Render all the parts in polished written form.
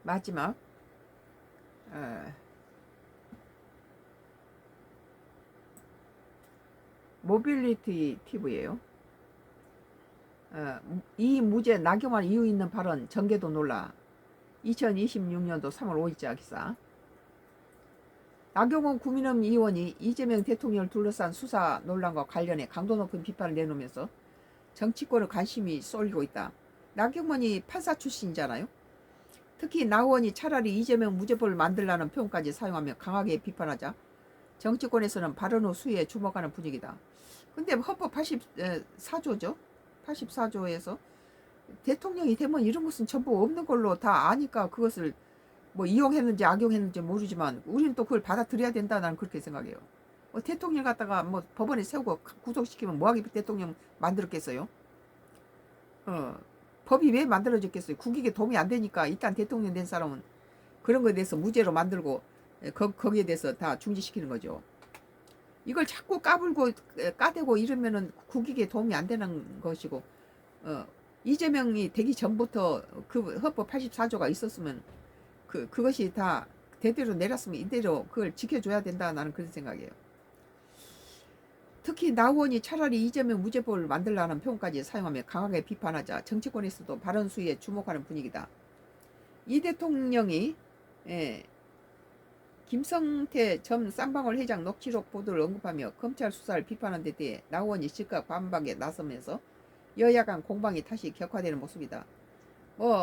마지막 어, 모빌리티 팁이에요. 이 무죄 낙용할 이유 있는 발언 전개도 놀라. 2026년도 3월 5일자 기사. 나경원 국민의힘 의원이 이재명 대통령을 둘러싼 수사 논란과 관련해 강도 높은 비판을 내놓으면서 정치권의 관심이 쏠리고 있다. 나경원이 판사 출신이잖아요. 특히 나 의원이 차라리 이재명 무죄법을 만들라는 표현까지 사용하며 강하게 비판하자 정치권에서는 발언 후 수위에 주목하는 분위기다. 근데 헌법 84조죠. 84조에서 대통령이 되면 이런 것은 전부 없는 걸로 다 아니까 그것을 뭐 이용했는지 악용했는지 모르지만 우리는 또 그걸 받아들여야 된다. 나는 그렇게 생각해요. 대통령 갖다가 뭐 법원에 세우고 구속시키면 뭐하게 대통령 만들었겠어요? 어, 법이 왜 만들어졌겠어요? 국익에 도움이 안 되니까 일단 대통령 된 사람은 그런 거에 대해서 무죄로 만들고 거기에 대해서 다 중지시키는 거죠. 이걸 자꾸 까불고 까대고 이러면은 국익에 도움이 안 되는 것이고, 어, 이재명이 되기 전부터 그 헌법 84조가 있었으면 그것이 다 대대로 내렸으면 이대로 그걸 지켜줘야 된다. 나는 그런 생각이에요. 특히 나 의원이 차라리 이재명 무죄법을 만들라는 표현까지 사용하며 강하게 비판하자 정치권에서도 발언 수위에 주목하는 분위기다. 이 대통령이 예, 김성태 전 쌍방울 회장 녹취록 보도를 언급하며 검찰 수사를 비판한 데 대해 나 의원이 즉각 반박에 나서면서 여야 간 공방이 다시 격화되는 모습이다.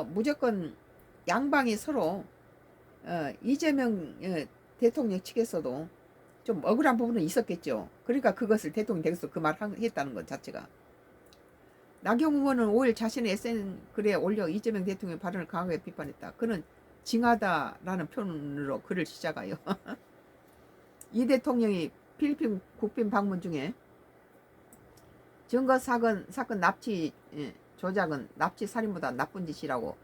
무조건 양방이 서로 이재명 대통령 측에서도 좀 억울한 부분은 있었겠죠. 그러니까 그것을 대통령 댁에서 그 말 했다는 것 자체가. 나경원 의원은 5일 자신의 SN 글에 올려 이재명 대통령 발언을 강하게 비판했다. 그는 징하다라는 표현으로 글을 시작하여 이 대통령이 필리핀 국빈 방문 중에 증거 사건 납치 조작은 납치 살인보다 나쁜 짓이라고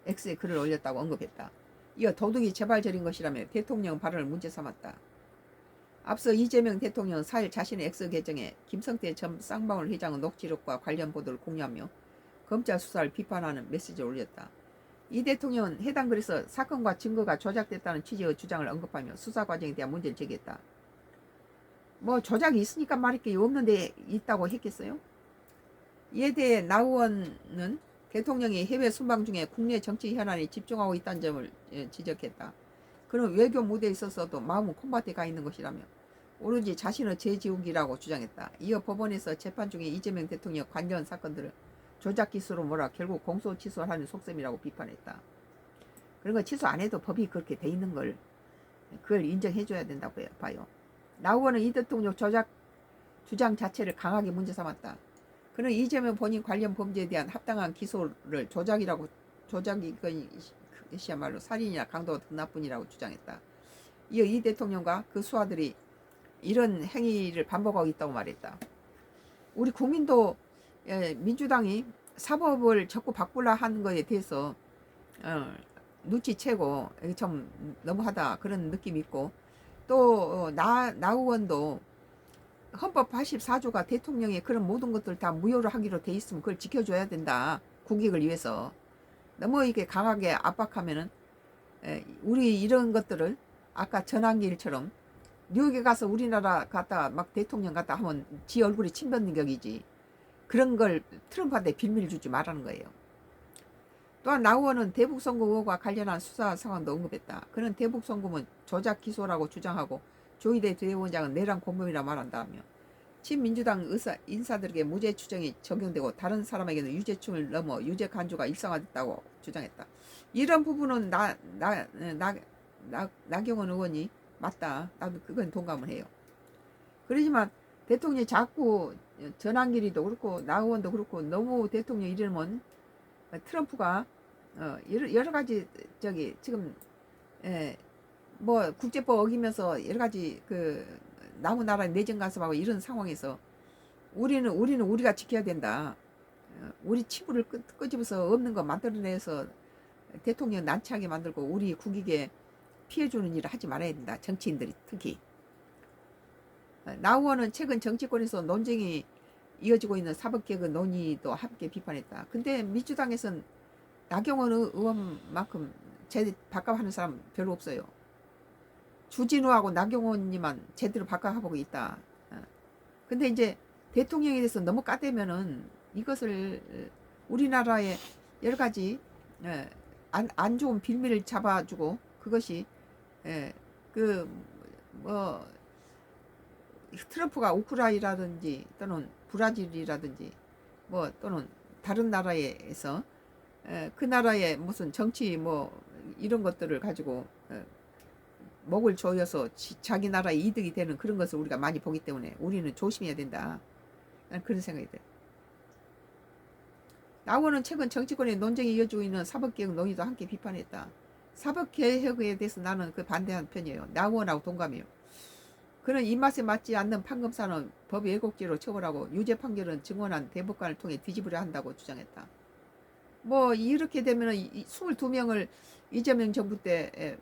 X에 글을 올렸다고 언급했다. 이어 도둑이 제발 저린 것이라며 대통령 발언을 문제 삼았다. 앞서 이재명 대통령은 4일 자신의 X 계정에 김성태 전 쌍방울 회장의 녹취록과 관련 보도를 공유하며 검찰 수사를 비판하는 메시지를 올렸다. 이 대통령은 해당 글에서 사건과 증거가 조작됐다는 취지의 주장을 언급하며 수사 과정에 대한 문제를 제기했다. 조작이 있으니까 말일 게 없는데 있다고 했겠어요? 이에 대해 나 의원은 대통령이 해외 순방 중에 국내 정치 현안에 집중하고 있다는 점을 지적했다. 그는 외교 무대에 있어서도 마음은 콤밭에 가 있는 것이라며 오로지 자신의 재지우기라고 주장했다. 이어 법원에서 재판 중에 이재명 대통령 관련 사건들을 조작 기수로 몰아 결국 공소 취소하는 속셈이라고 비판했다. 그런 거 취소 안 해도 법이 그렇게 돼 있는 걸 그걸 인정해줘야 된다고 봐요. 나 의원은 이 대통령 조작 주장 자체를 강하게 문제 삼았다. 그는 이재명 본인 관련 범죄에 대한 합당한 기소를 조작이 것이야말로 살인이나 강도가 더 나뿐이라고 주장했다. 이어 이 대통령과 그 수하들이 이런 행위를 반복하고 있다고 말했다. 우리 국민도 민주당이 사법을 자꾸 바꾸려 하는 것에 대해서 눈치채고 좀 너무하다 그런 느낌이 있고 또 나 의원도 헌법 84조가 대통령의 그런 모든 것들 다 무효로 하기로 돼 있으면 그걸 지켜줘야 된다. 국익을 위해서. 너무 이렇게 강하게 압박하면은 우리 이런 것들을 아까 전환기일처럼 뉴욕에 가서 우리나라 갔다 막 대통령 갔다 하면 지 얼굴에 침 뱉는 격이지. 그런 걸 트럼프한테 빌미를 주지 말라는 거예요. 또한 나 의원은 대북선거 의혹과 관련한 수사 상황도 언급했다. 그는 대북선거는 조작 기소라고 주장하고 조희대 대법원장은 내란 공범이라 말한다며 친민주당 인사들에게 무죄 추정이 적용되고 다른 사람에게는 유죄춤을 넘어 유죄 간주가 일상화됐다고 주장했다. 이런 부분은 나경원 의원이 맞다. 나도 그건 동감을 해요. 그러지만 대통령이 자꾸 전환길이도 그렇고 나 의원도 그렇고 너무 대통령 이러면 트럼프가 여러 가지 지금 국제법 어기면서 여러 가지 남의 나라 내정 간섭하고 이런 상황에서 우리는 우리가 지켜야 된다. 우리 치부를 끄집어서 없는 거 만들어내서 대통령 난처하게 만들고 우리 국익에 피해주는 일을 하지 말아야 된다. 정치인들이 특히. 나 의원은 최근 정치권에서 논쟁이 이어지고 있는 사법개혁 논의도 함께 비판했다. 근데 민주당에서는 나경원 의원만큼 제 바꿔하는 사람 별로 없어요. 주진우하고 나경원님만 제대로 바꿔하고 있다. 근데 이제 대통령에 대해서 너무 까대면은 이것을 우리나라의 여러 가지 안 좋은 빌미를 잡아주고 그것이 그뭐 트럼프가 우크라이나라든지 또는 브라질이라든지 뭐 또는 다른 나라에서 그 나라의 무슨 정치 뭐 이런 것들을 가지고 목을 조여서 자기 나라의 이득이 되는 그런 것을 우리가 많이 보기 때문에 우리는 조심해야 된다. 난 그런 생각이 들어요. 나오는 최근 정치권의 논쟁이 이어지고 있는 사법개혁 논의도 함께 비판했다. 사법개혁에 대해서 나는 그 반대한 편이에요. 나원하고 동감이에요. 그는 입맛에 맞지 않는 판검사는 법 왜곡죄로 처벌하고 유죄 판결은 증언한 대법관을 통해 뒤집으려 한다고 주장했다. 뭐 이렇게 되면은 22명을 이재명 정부 때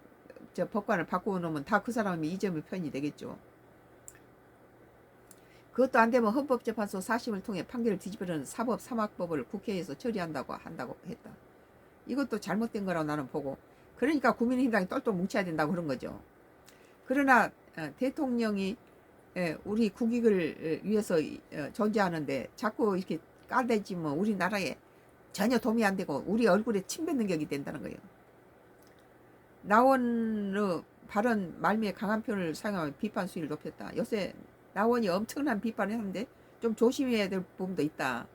저 법관을 바꾸어 놓으면 다 그 사람이 이재명 편이 되겠죠. 그것도 안 되면 헌법재판소 사심을 통해 판결을 뒤집으려는 사법사막법을 국회에서 처리한다고 했다. 이것도 잘못된 거라고 나는 보고, 그러니까 국민의힘당이 똘똘 뭉쳐야 된다고 그런 거죠. 그러나 대통령이 우리 국익을 위해서 존재하는데 자꾸 이렇게 까대지면 우리나라에 전혀 도움이 안 되고 우리 얼굴에 침 뱉는 격이 된다는 거예요. 나원의 발언 말미에 강한 표현을 사용하며 비판 수위를 높였다. 요새 나원이 엄청난 비판을 했는데 좀 조심해야 될 부분도 있다.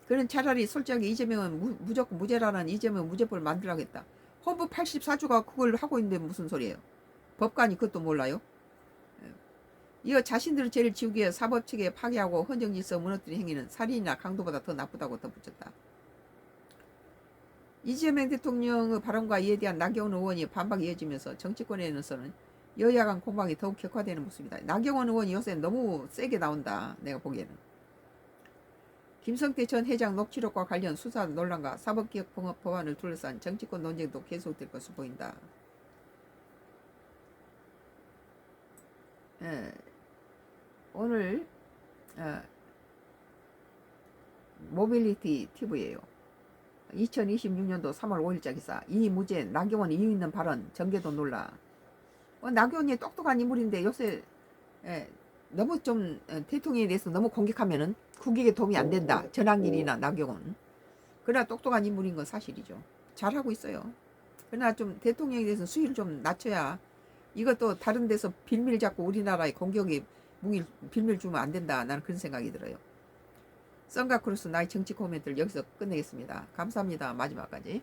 그는 차라리 솔직하게 이재명은 무조건 무죄라는 이재명 무죄법을 만들라고 했다. 헌법 84조가 그걸 하고 있는데 무슨 소리예요. 법관이 그것도 몰라요. 이어 자신들을 죄를 지우기 위해 사법체계 파괴하고 헌정질서 무너뜨린 행위는 살인이나 강도보다 더 나쁘다고 덧붙였다. 이재명 대통령의 발언과 이에 대한 나경원 의원이 반박이 이어지면서 정치권에서는 여야 간 공방이 더욱 격화되는 모습이다. 나경원 의원이 요새 너무 세게 나온다. 내가 보기에는. 김성태 전 회장 녹취록과 관련 수사 논란과 사법개혁 법안을 둘러싼 정치권 논쟁도 계속될 것으로 보인다. 오늘 모빌리티 TV예요. 2026년도 3월 5일자 기사. 이 무죄 나경원 이유 있는 발언 전개도 놀라. 나경원이 똑똑한 인물인데 요새 너무 좀 대통령에 대해서 너무 공격하면은 국익에 도움이 안 된다. 전한길이나 나경원. 그러나 똑똑한 인물인 건 사실이죠. 잘하고 있어요. 그러나 좀 대통령에 대해서 수위를 좀 낮춰야 이것도 다른 데서 빌미를 잡고 우리나라의 공격에 빌미를 주면 안 된다. 나는 그런 생각이 들어요. 썬가크루스 나의 정치 코멘트를 여기서 끝내겠습니다. 감사합니다. 마지막까지.